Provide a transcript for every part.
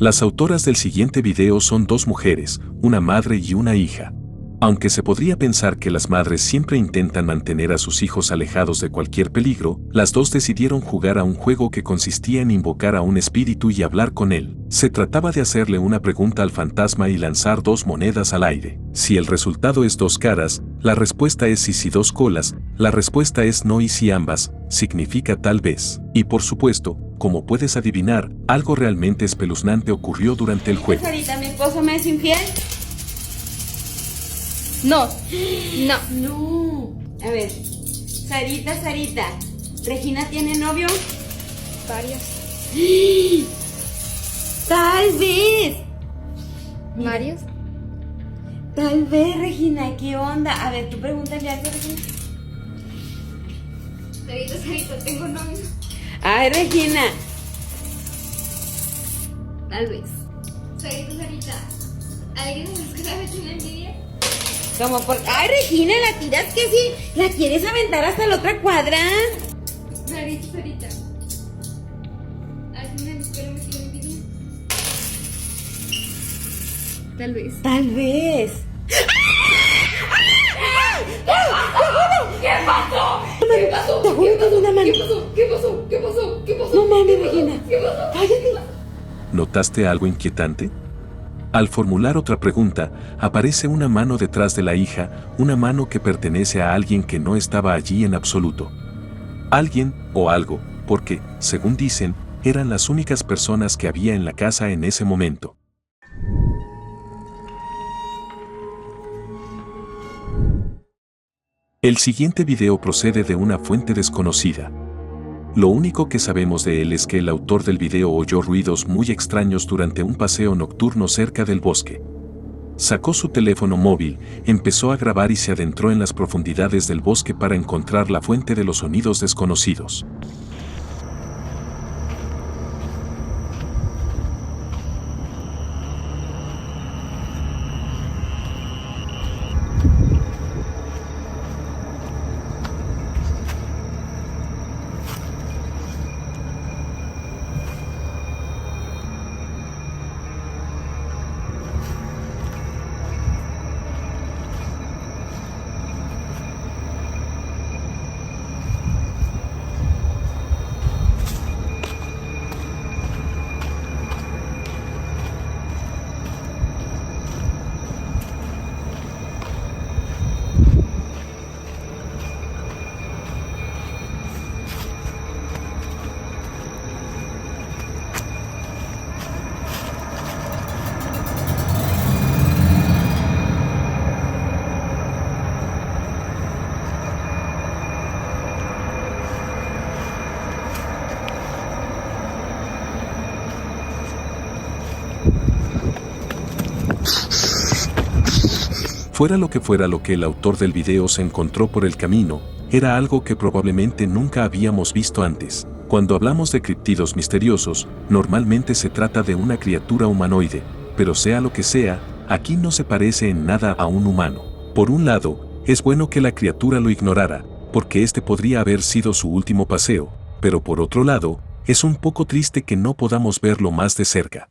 Las autoras del siguiente video son dos mujeres, una madre y una hija. Aunque se podría pensar que las madres siempre intentan mantener a sus hijos alejados de cualquier peligro, las dos decidieron jugar a un juego que consistía en invocar a un espíritu y hablar con él. Se trataba de hacerle una pregunta al fantasma y lanzar dos monedas al aire. Si el resultado es dos caras, la respuesta es sí, si dos colas, la respuesta es no, y si ambas, significa tal vez. Y por supuesto, como puedes adivinar, algo realmente espeluznante ocurrió durante el juego. Sarita, ¿mi esposo me es infiel? No. No. A ver, Sarita. ¿Regina tiene novio? Varios. Tal vez. ¿Varios? Tal vez, Regina, ¿qué onda? A ver, tú pregúntale algo, Regina. Sarita, tengo novio. Ay, Regina. Tal vez. Sarita, ¿alguien de la escuela me tiene envidia? Como por... Ay, Regina, la tiras que sí. ¿La quieres aventar hasta la otra cuadra? Sarita. ¿Alguien de la escuela me tiene envidia? Tal vez. Tal vez. ¿Qué pasó? Te juro que es una mano. ¿Qué pasó? No mames, Regina. ¿Qué pasó? Cállate. ¿Notaste algo inquietante? Al formular otra pregunta, aparece una mano detrás de la hija, una mano que pertenece a alguien que no estaba allí en absoluto. Alguien o algo, porque, según dicen, eran las únicas personas que había en la casa en ese momento. El siguiente video procede de una fuente desconocida. Lo único que sabemos de él es que el autor del video oyó ruidos muy extraños durante un paseo nocturno cerca del bosque. Sacó su teléfono móvil, empezó a grabar y se adentró en las profundidades del bosque para encontrar la fuente de los sonidos desconocidos. Fuera lo que el autor del video se encontró por el camino, era algo que probablemente nunca habíamos visto antes. Cuando hablamos de criptidos misteriosos, normalmente se trata de una criatura humanoide, pero sea lo que sea, aquí no se parece en nada a un humano. Por un lado, es bueno que la criatura lo ignorara, porque este podría haber sido su último paseo, pero por otro lado, es un poco triste que no podamos verlo más de cerca.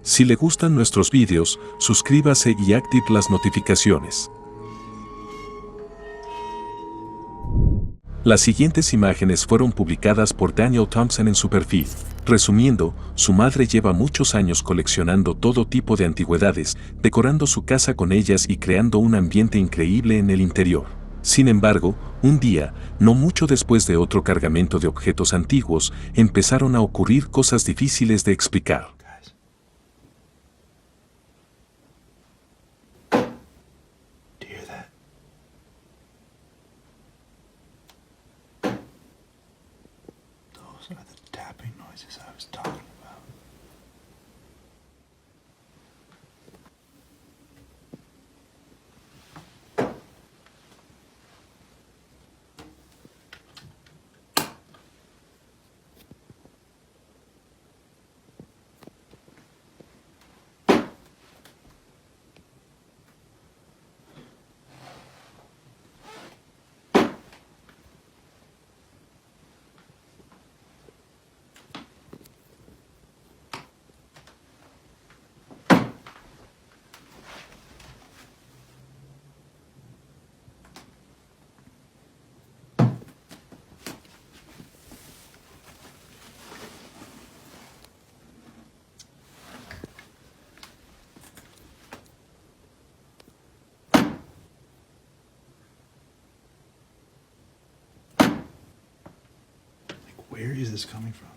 Si le gustan nuestros vídeos, suscríbase y active las notificaciones. Las siguientes imágenes fueron publicadas por Daniel Thompson en su perfil. Resumiendo, su madre lleva muchos años coleccionando todo tipo de antigüedades, decorando su casa con ellas y creando un ambiente increíble en el interior. Sin embargo, un día, no mucho después de otro cargamento de objetos antiguos, empezaron a ocurrir cosas difíciles de explicar. Those are the tapping noises I was talking about. area is this coming from?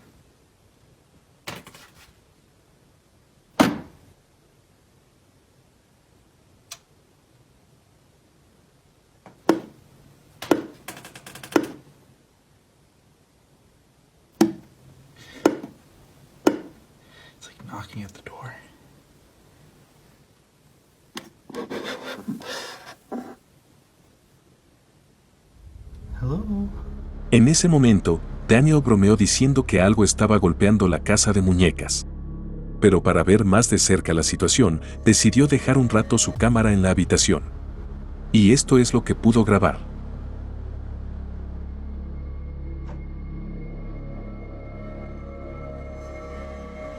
It's like knocking at the door. Hello? En ese momento, Daniel bromeó diciendo que algo estaba golpeando la casa de muñecas. Pero para ver más de cerca la situación, decidió dejar un rato su cámara en la habitación. Y esto es lo que pudo grabar.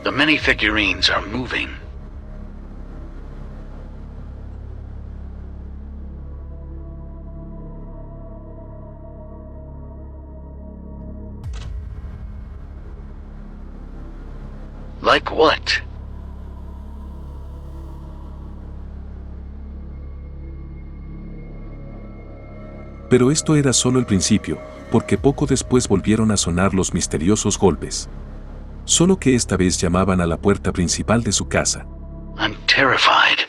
The many figurines are moving. Like what? Pero esto era solo el principio, porque poco después volvieron a sonar los misteriosos golpes. Solo que esta vez llamaban a la puerta principal de su casa. I'm terrified.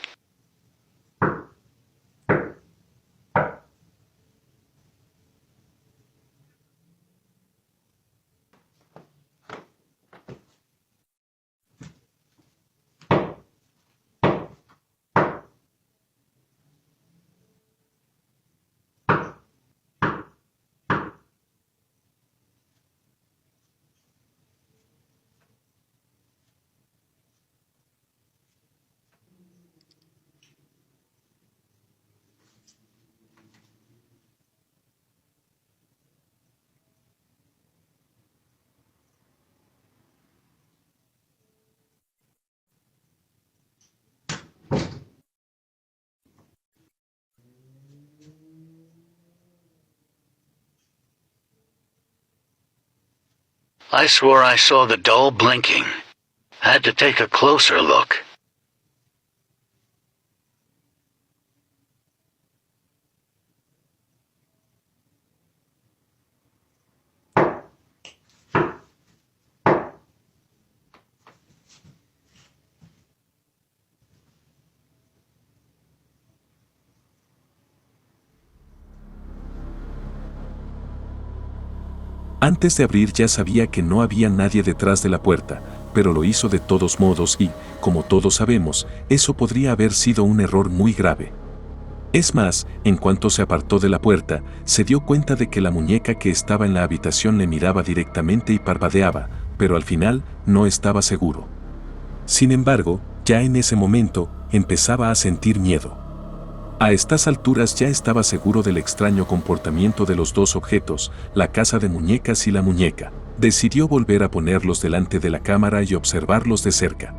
I swore I saw the doll blinking. Had to take a closer look. Antes de abrir ya sabía que no había nadie detrás de la puerta, pero lo hizo de todos modos y, como todos sabemos, eso podría haber sido un error muy grave. Es más, en cuanto se apartó de la puerta, se dio cuenta de que la muñeca que estaba en la habitación le miraba directamente y parpadeaba, pero al final no estaba seguro. Sin embargo, ya en ese momento, empezaba a sentir miedo. A estas alturas ya estaba seguro del extraño comportamiento de los dos objetos, la casa de muñecas y la muñeca. Decidió volver a ponerlos delante de la cámara y observarlos de cerca.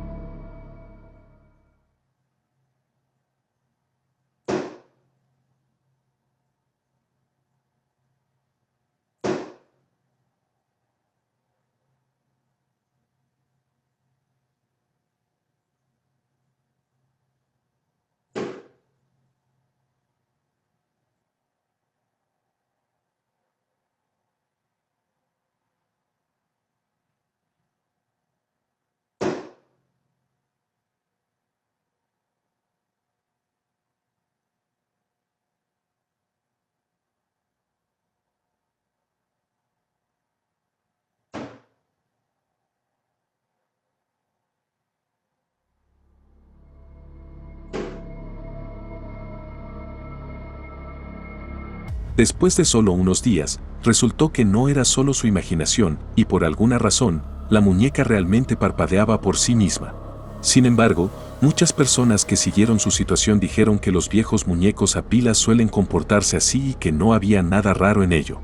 Después de solo unos días, resultó que no era solo su imaginación, y por alguna razón, la muñeca realmente parpadeaba por sí misma. Sin embargo, muchas personas que siguieron su situación dijeron que los viejos muñecos a pilas suelen comportarse así y que no había nada raro en ello.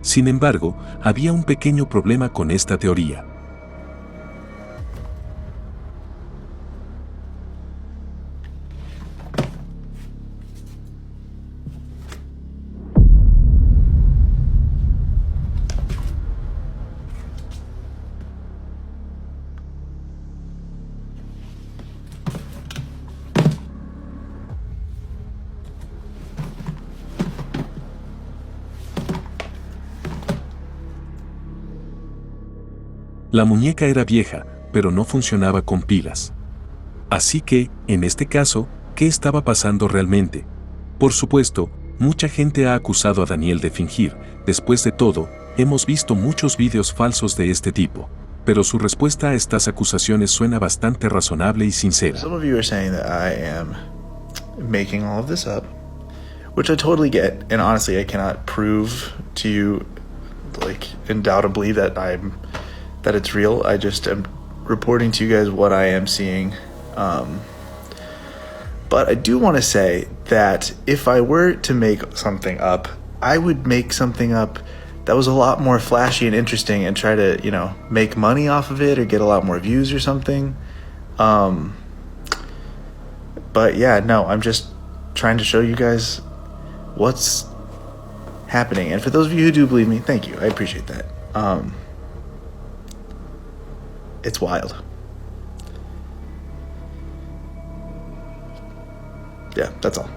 Sin embargo, había un pequeño problema con esta teoría. La muñeca era vieja, pero no funcionaba con pilas. Así que, en este caso, ¿qué estaba pasando realmente? Por supuesto, mucha gente ha acusado a Daniel de fingir. Después de todo, hemos visto muchos vídeos falsos de este tipo. Pero su respuesta a estas acusaciones suena bastante razonable y sincera. Some of you are saying that I am making all of this up, which I totally get, and honestly, I cannot prove to you, like, undoubtedly that it's real. I just am reporting to you guys what I am seeing. But I do want to say that if I were to make something up, I would make something up that was a lot more flashy and interesting and try to, make money off of it or get a lot more views or something. But yeah, no, I'm just trying to show you guys what's happening. And for those of you who do believe me, thank you. I appreciate that. It's wild. Yeah, that's all.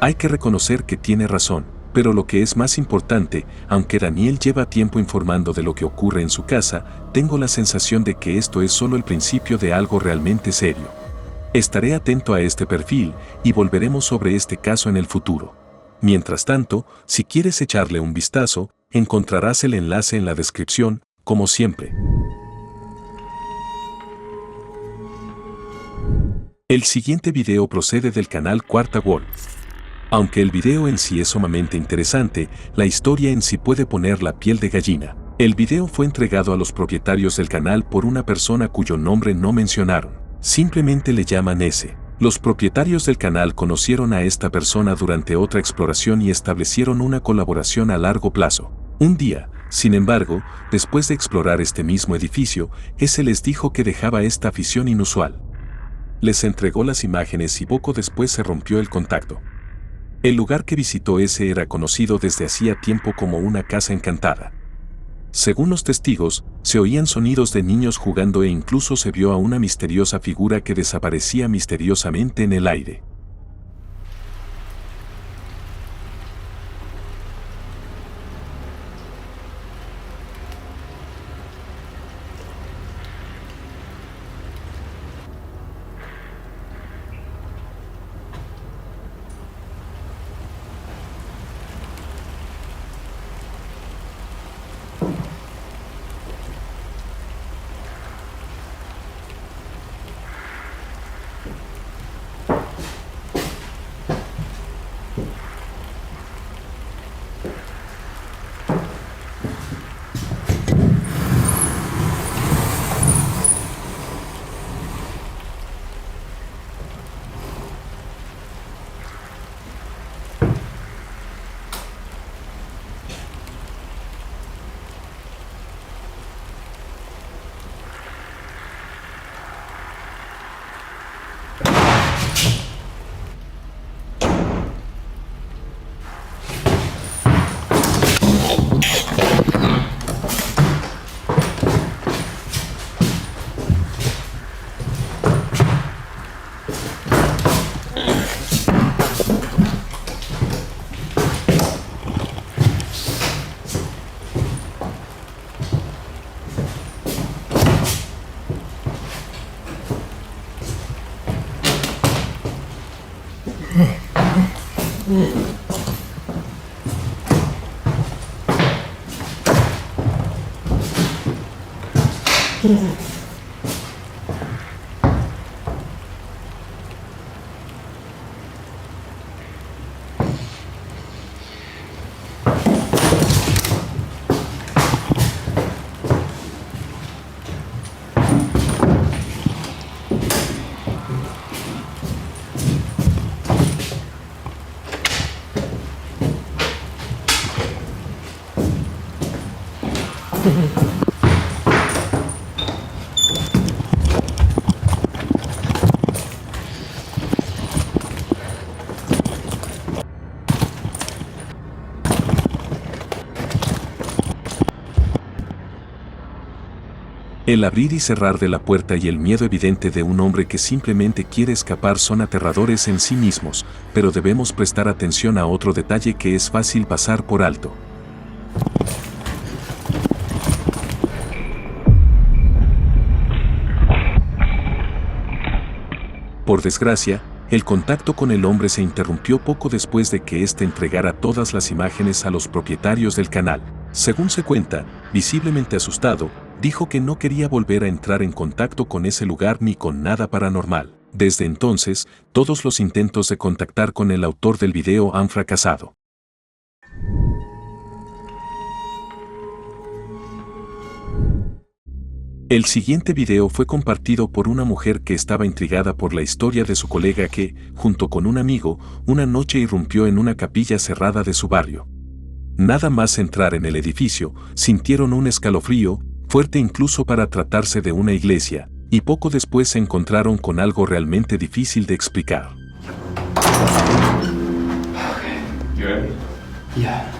Hay que reconocer que tiene razón, pero lo que es más importante, aunque Daniel lleva tiempo informando de lo que ocurre en su casa, tengo la sensación de que esto es solo el principio de algo realmente serio. Estaré atento a este perfil y volveremos sobre este caso en el futuro. Mientras tanto, si quieres echarle un vistazo, encontrarás el enlace en la descripción, como siempre. El siguiente video procede del canal Cuarta Wall. Aunque el video en sí es sumamente interesante, la historia en sí puede poner la piel de gallina. El video fue entregado a los propietarios del canal por una persona cuyo nombre no mencionaron. Simplemente le llaman S. Los propietarios del canal conocieron a esta persona durante otra exploración y establecieron una colaboración a largo plazo. Un día, sin embargo, después de explorar este mismo edificio, S les dijo que dejaba esta afición inusual. Les entregó las imágenes y poco después se rompió el contacto. El lugar que visitó S era conocido desde hacía tiempo como una casa encantada. Según los testigos, se oían sonidos de niños jugando e incluso se vio a una misteriosa figura que desaparecía misteriosamente en el aire. El abrir y cerrar de la puerta y el miedo evidente de un hombre que simplemente quiere escapar son aterradores en sí mismos, pero debemos prestar atención a otro detalle que es fácil pasar por alto. Por desgracia, el contacto con el hombre se interrumpió poco después de que éste entregara todas las imágenes a los propietarios del canal. Según se cuenta, visiblemente asustado, dijo que no quería volver a entrar en contacto con ese lugar ni con nada paranormal. Desde entonces, todos los intentos de contactar con el autor del video han fracasado. El siguiente video fue compartido por una mujer que estaba intrigada por la historia de su colega que, junto con un amigo, una noche irrumpió en una capilla cerrada de su barrio. Nada más entrar en el edificio, sintieron un escalofrío, fuerte incluso para tratarse de una iglesia, y poco después se encontraron con algo realmente difícil de explicar. You ready? Yeah.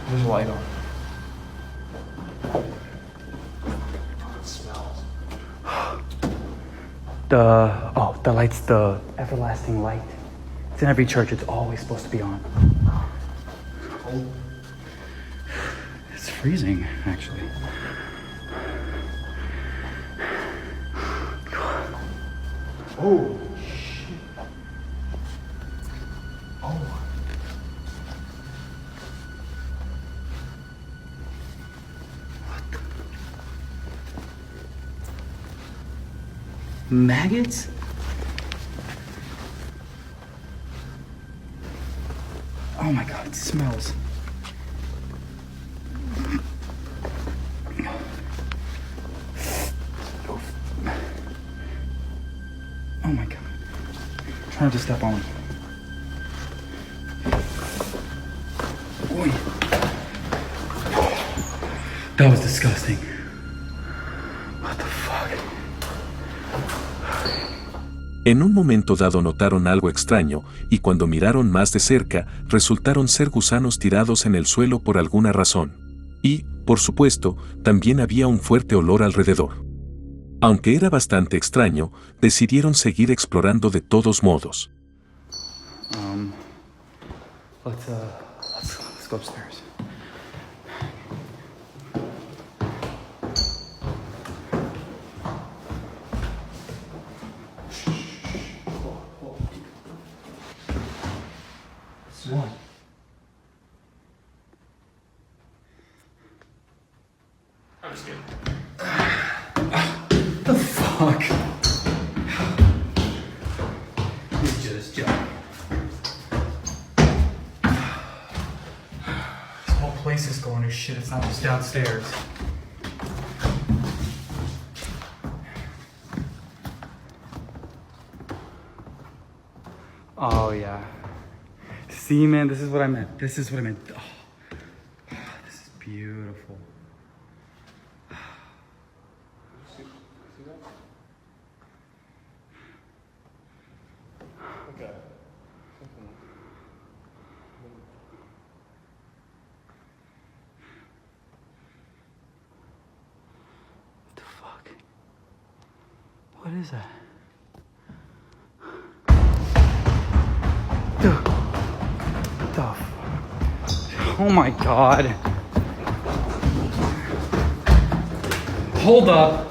There's a light on. It smells. The light's the everlasting light. It's in every church. It's always supposed to be on. Cold. It's freezing, actually. Oh, shit. Oh. Maggots? Oh my god, it smells. Oh my god. Try not to step on them. Oy. That was disgusting. What the fuck? En un momento dado notaron algo extraño, y cuando miraron más de cerca, resultaron ser gusanos tirados en el suelo por alguna razón. Y, por supuesto, también había un fuerte olor alrededor. Aunque era bastante extraño, decidieron seguir explorando de todos modos. Let's go upstairs. What? I'm just kidding. The fuck? It's just Joe. This whole place is going to shit. It's not just downstairs. Oh yeah. See, man, this is what I meant. This is what I meant. Oh, this is beautiful. Okay. What the fuck? What is that? What the fuck? Oh my god. Hold up.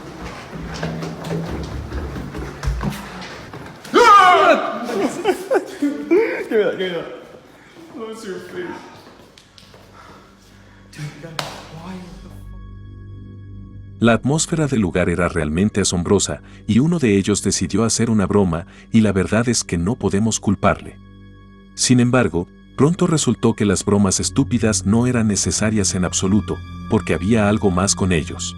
Give me that. Oh, it's your face. La atmósfera del lugar era realmente asombrosa, y uno de ellos decidió hacer una broma, y la verdad es que no podemos culparle. Sin embargo, pronto resultó que las bromas estúpidas no eran necesarias en absoluto, porque había algo más con ellos.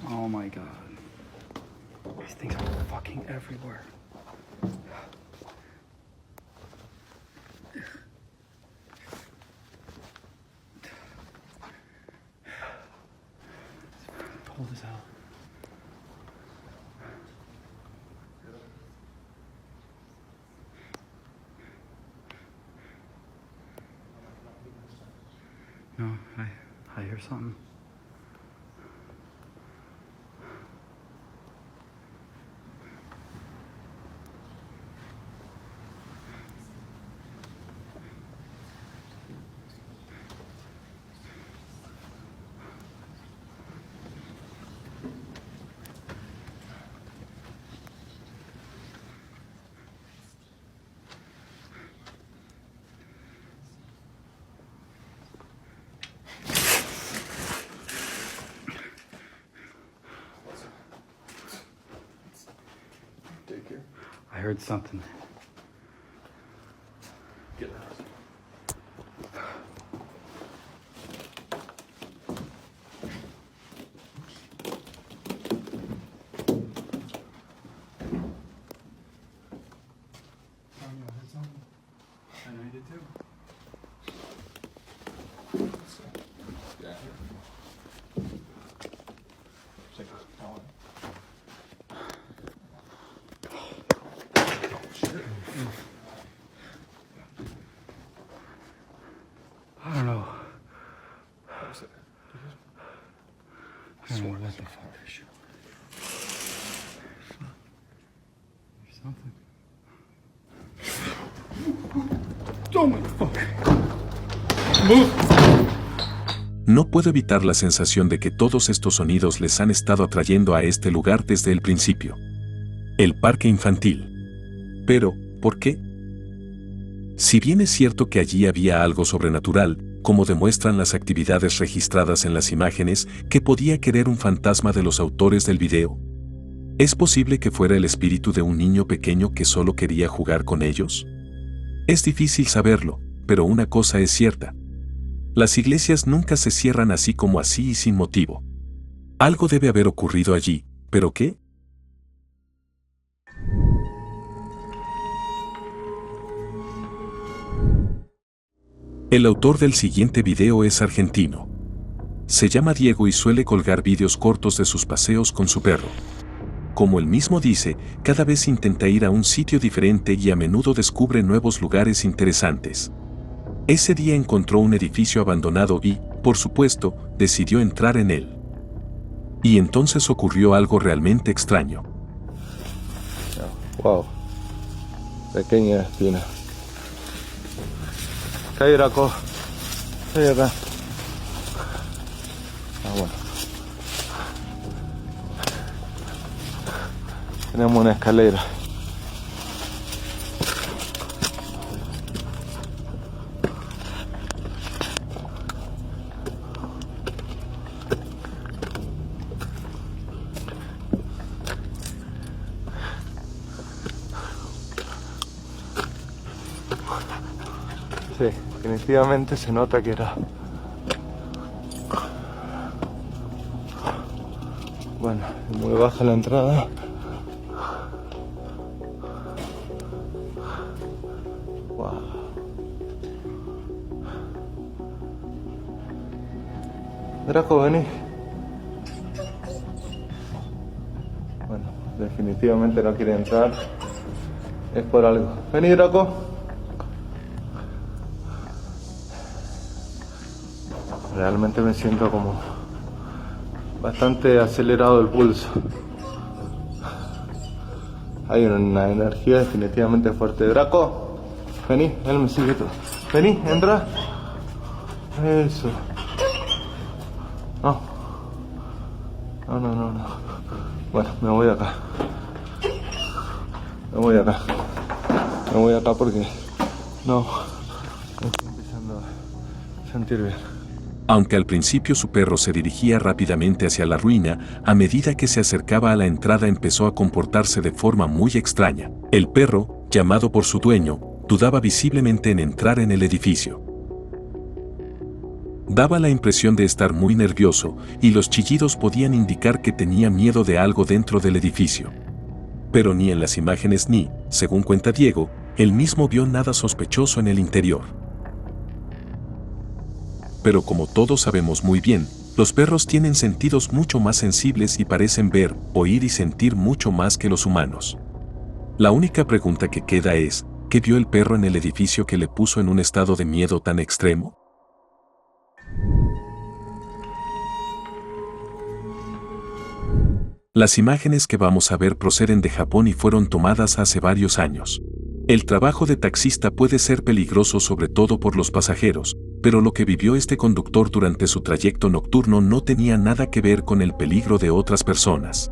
Oh my god. These things are fucking everywhere. It's cold as hell. No, I hear something. I heard something. Get out. I know you did too. Yeah. Take a towel. I don't know. What was it? I don't know what the fuck this shit was. Something. Oh my fuck. Move. No puedo evitar la sensación de que todos estos sonidos les han estado atrayendo a este lugar desde el principio. El parque infantil. Pero, ¿por qué? Si bien es cierto que allí había algo sobrenatural, como demuestran las actividades registradas en las imágenes, ¿qué podía querer un fantasma de los autores del video? ¿Es posible que fuera el espíritu de un niño pequeño que solo quería jugar con ellos? Es difícil saberlo, pero una cosa es cierta. Las iglesias nunca se cierran así como así y sin motivo. Algo debe haber ocurrido allí, ¿pero qué? El autor del siguiente video es argentino. Se llama Diego y suele colgar vídeos cortos de sus paseos con su perro. Como él mismo dice, cada vez intenta ir a un sitio diferente y a menudo descubre nuevos lugares interesantes. Ese día encontró un edificio abandonado y, por supuesto, decidió entrar en él. Y entonces ocurrió algo realmente extraño. Wow. Pequeña espina. ¿Qué hay, Draco? ¿Qué hay acá? Ah, bueno. Tenemos una escalera. Sí, definitivamente se nota que era. Bueno, muy baja la entrada. Wow. Draco, vení. Bueno, definitivamente no quiere entrar. Es por algo. Vení, Draco. Realmente me siento como bastante acelerado el pulso. Hay una energía definitivamente fuerte. Draco, vení, él me sigue todo. Vení, entra. Eso. No. No. Bueno, me voy acá. Me voy acá porque no. Me estoy empezando a sentir bien. Aunque al principio su perro se dirigía rápidamente hacia la ruina, a medida que se acercaba a la entrada empezó a comportarse de forma muy extraña. El perro, llamado por su dueño, dudaba visiblemente en entrar en el edificio. Daba la impresión de estar muy nervioso, y los chillidos podían indicar que tenía miedo de algo dentro del edificio. Pero ni en las imágenes ni, según cuenta Diego, él mismo vio nada sospechoso en el interior. Pero como todos sabemos muy bien, los perros tienen sentidos mucho más sensibles y parecen ver, oír y sentir mucho más que los humanos. La única pregunta que queda es, ¿qué vio el perro en el edificio que le puso en un estado de miedo tan extremo? Las imágenes que vamos a ver proceden de Japón y fueron tomadas hace varios años. El trabajo de taxista puede ser peligroso sobre todo por los pasajeros, pero lo que vivió este conductor durante su trayecto nocturno no tenía nada que ver con el peligro de otras personas.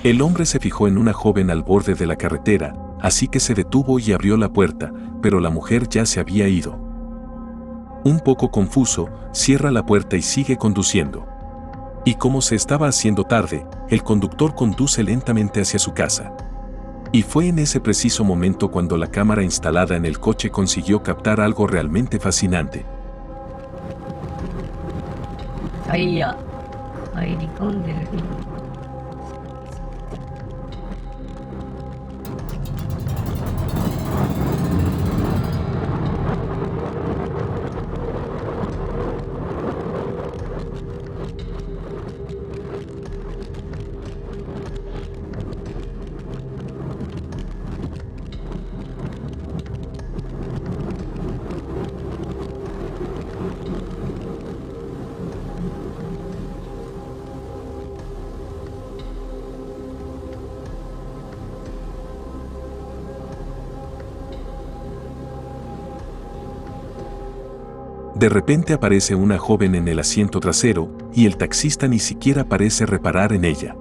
El hombre se fijó en una joven al borde de la carretera, así que se detuvo y abrió la puerta, pero la mujer ya se había ido. Un poco confuso, cierra la puerta y sigue conduciendo. Y como se estaba haciendo tarde, el conductor conduce lentamente hacia su casa. Y fue en ese preciso momento cuando la cámara instalada en el coche consiguió captar algo realmente fascinante. タイヤ入り込んでる。 De repente aparece una joven en el asiento trasero, y el taxista ni siquiera parece reparar en ella.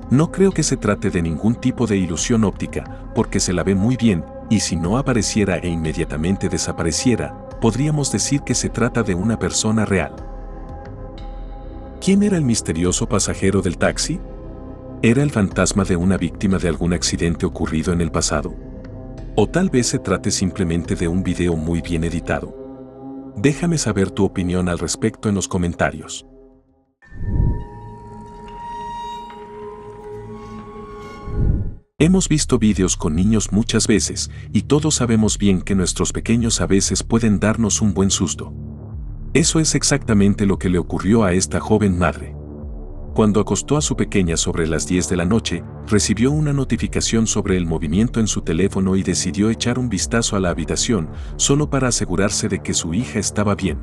No creo que se trate de ningún tipo de ilusión óptica, porque se la ve muy bien, y si no apareciera e inmediatamente desapareciera, podríamos decir que se trata de una persona real. ¿Quién era el misterioso pasajero del taxi? ¿Era el fantasma de una víctima de algún accidente ocurrido en el pasado? ¿O tal vez se trate simplemente de un video muy bien editado? Déjame saber tu opinión al respecto en los comentarios. Hemos visto vídeos con niños muchas veces, y todos sabemos bien que nuestros pequeños a veces pueden darnos un buen susto. Eso es exactamente lo que le ocurrió a esta joven madre. Cuando acostó a su pequeña sobre las 10 de la noche, recibió una notificación sobre el movimiento en su teléfono y decidió echar un vistazo a la habitación, solo para asegurarse de que su hija estaba bien.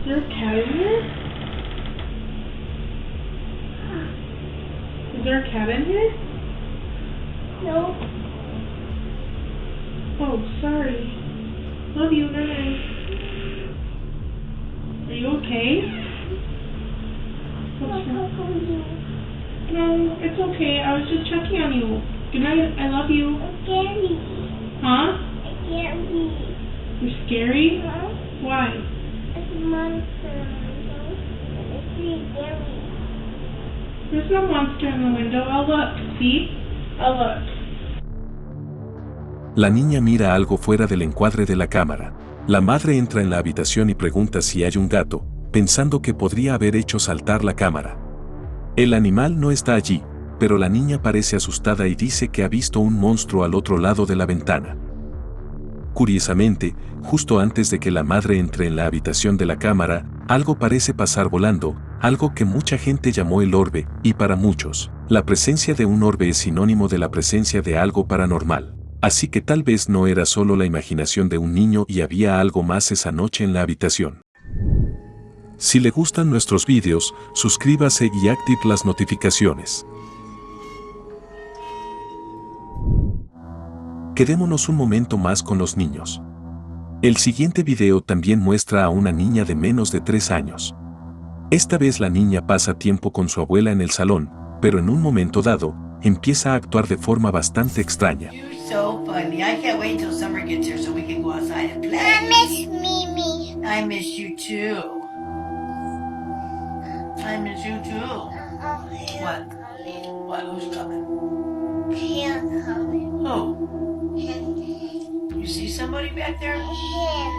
Is there a cat in here? Is there a cat in here? No. Oh, sorry. Love you, guys. Are you okay? What's wrong? No, it's okay. I was just checking on you. Good night. I love you. It's scary. Huh? It's scary. You're scary? Huh? Why? It's a monster. It's really scary. There's no monster in the window. I'll look. See? I'll look. La niña mira algo fuera del encuadre de la cámara. La madre entra en la habitación y pregunta si hay un gato, pensando que podría haber hecho saltar la cámara. El animal no está allí, pero la niña parece asustada y dice que ha visto un monstruo al otro lado de la ventana. Curiosamente, justo antes de que la madre entre en la habitación de la cámara, algo parece pasar volando, algo que mucha gente llamó el orbe, y para muchos, la presencia de un orbe es sinónimo de la presencia de algo paranormal. Así que tal vez no era solo la imaginación de un niño y había algo más esa noche en la habitación. Si le gustan nuestros vídeos, suscríbase y active las notificaciones. Quedémonos un momento más con los niños. El siguiente video también muestra a una niña de menos de 3 años. Esta vez la niña pasa tiempo con su abuela en el salón, pero en un momento dado, empieza a actuar de forma bastante extraña. You're so funny. I can't wait till summer gets here so we can go outside and play. I miss Mimi. I miss you too. I miss you too. What? What? Who's coming? Him coming. Who? Him. You see somebody back there? Him.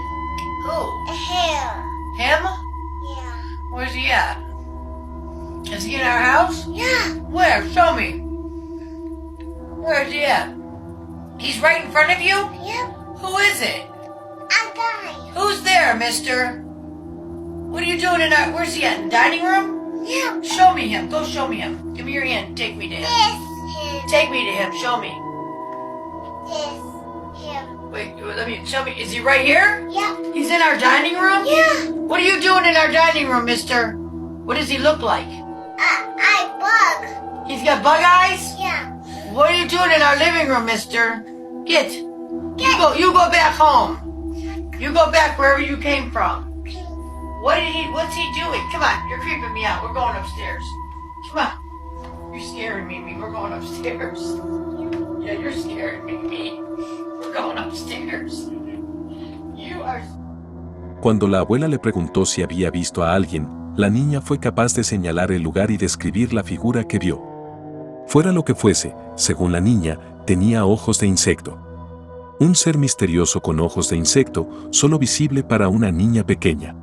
Who? Him. Him? Yeah. Where's he at? Is he in our house? Yeah. Where? Show me. Where's he at? He's right in front of you? Yep. Who is it? A guy. Who's there, mister? What are you doing in our... Where's he at? In the dining room? Yeah. Show me him. Go show me him. Give me your hand. Take me to him. This him. Take me to him. Show me. This him. Wait, let me... Show me. Is he right here? Yep. He's in our dining room? Yeah. What are you doing in our dining room, mister? What does he look like? I bug. He's got bug eyes? Yeah. What are you doing in our living room, mister? Get. You go back home. You go back wherever you came from. What's he doing? Come on, you're creeping me out. We're going upstairs. Come on. You're scaring me. We're going upstairs. Yeah, you're scaring me. We're going upstairs. You are... Cuando la abuela le preguntó si había visto a alguien, la niña fue capaz de señalar el lugar y describir la figura que vio. Fuera lo que fuese, según la niña, tenía ojos de insecto. Un ser misterioso con ojos de insecto, solo visible para una niña pequeña.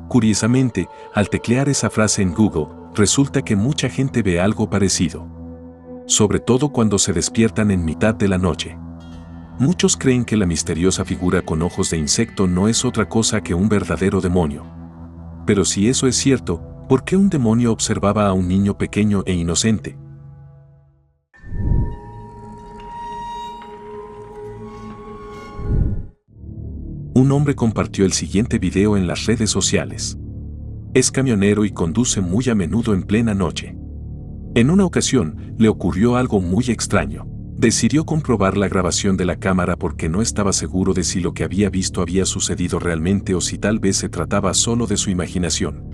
Curiosamente, al teclear esa frase en Google, resulta que mucha gente ve algo parecido. Sobre todo cuando se despiertan en mitad de la noche. Muchos creen que la misteriosa figura con ojos de insecto no es otra cosa que un verdadero demonio. Pero si eso es cierto, ¿por qué un demonio observaba a un niño pequeño e inocente? Un hombre compartió el siguiente video en las redes sociales. Es camionero y conduce muy a menudo en plena noche. En una ocasión, le ocurrió algo muy extraño. Decidió comprobar la grabación de la cámara porque no estaba seguro de si lo que había visto había sucedido realmente o si tal vez se trataba solo de su imaginación.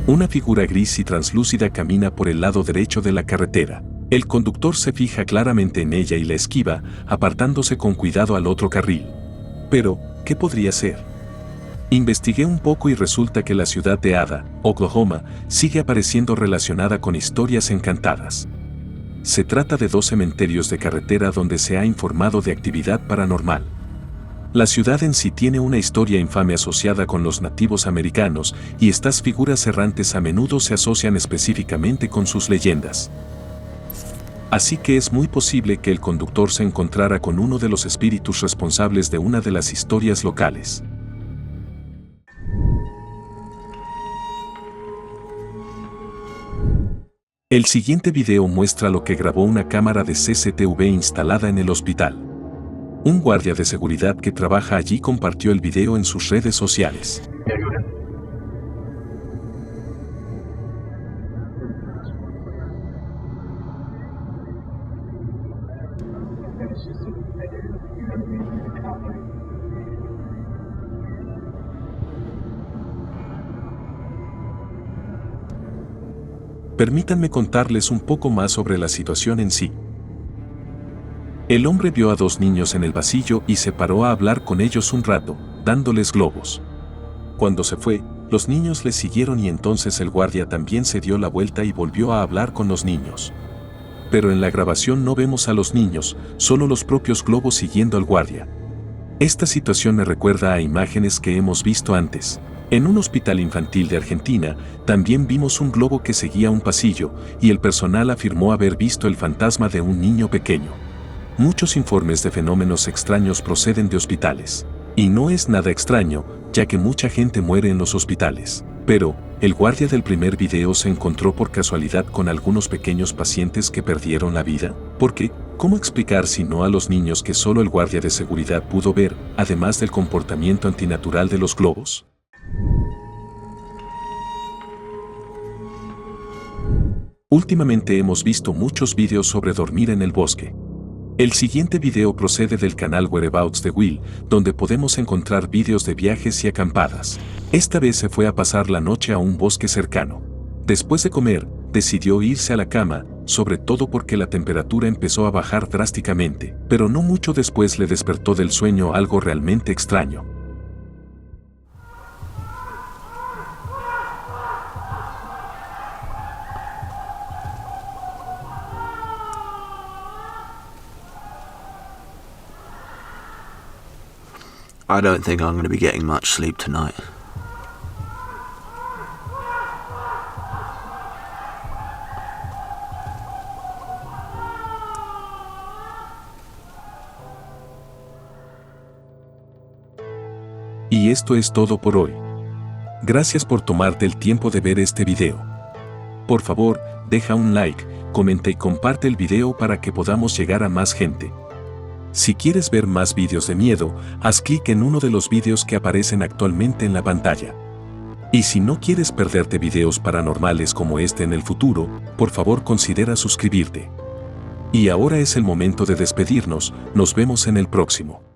Una figura gris y translúcida camina por el lado derecho de la carretera. El conductor se fija claramente en ella y la esquiva, apartándose con cuidado al otro carril. Pero, ¿qué podría ser? Investigué un poco y resulta que la ciudad de Ada, Oklahoma, sigue apareciendo relacionada con historias encantadas. Se trata de 2 cementerios de carretera donde se ha informado de actividad paranormal. La ciudad en sí tiene una historia infame asociada con los nativos americanos y estas figuras errantes a menudo se asocian específicamente con sus leyendas. Así que es muy posible que el conductor se encontrara con uno de los espíritus responsables de una de las historias locales. El siguiente video muestra lo que grabó una cámara de CCTV instalada en el hospital. Un guardia de seguridad que trabaja allí compartió el video en sus redes sociales. Permítanme contarles un poco más sobre la situación en sí. El hombre vio a 2 niños en el pasillo y se paró a hablar con ellos un rato, dándoles globos. Cuando se fue, los niños le siguieron y entonces el guardia también se dio la vuelta y volvió a hablar con los niños. Pero en la grabación no vemos a los niños, solo los propios globos siguiendo al guardia. Esta situación me recuerda a imágenes que hemos visto antes. En un hospital infantil de Argentina, también vimos un globo que seguía un pasillo, y el personal afirmó haber visto el fantasma de un niño pequeño. Muchos informes de fenómenos extraños proceden de hospitales. Y no es nada extraño, ya que mucha gente muere en los hospitales. Pero, el guardia del primer video se encontró por casualidad con algunos pequeños pacientes que perdieron la vida. ¿Por qué? ¿Cómo explicar si no a los niños que solo el guardia de seguridad pudo ver, además del comportamiento antinatural de los globos? Últimamente hemos visto muchos videos sobre dormir en el bosque. El siguiente video procede del canal Whereabouts de Will, donde podemos encontrar videos de viajes y acampadas. Esta vez se fue a pasar la noche a un bosque cercano. Después de comer, decidió irse a la cama, sobre todo porque la temperatura empezó a bajar drásticamente, pero no mucho después le despertó del sueño algo realmente extraño. I don't think I'm going to be getting much sleep tonight. Y esto es todo por hoy. Gracias por tomarte el tiempo de ver este video. Por favor, deja un like, comenta y comparte el video para que podamos llegar a más gente. Si quieres ver más vídeos de miedo, haz clic en uno de los vídeos que aparecen actualmente en la pantalla. Y si no quieres perderte videos paranormales como este en el futuro, por favor considera suscribirte. Y ahora es el momento de despedirnos, nos vemos en el próximo.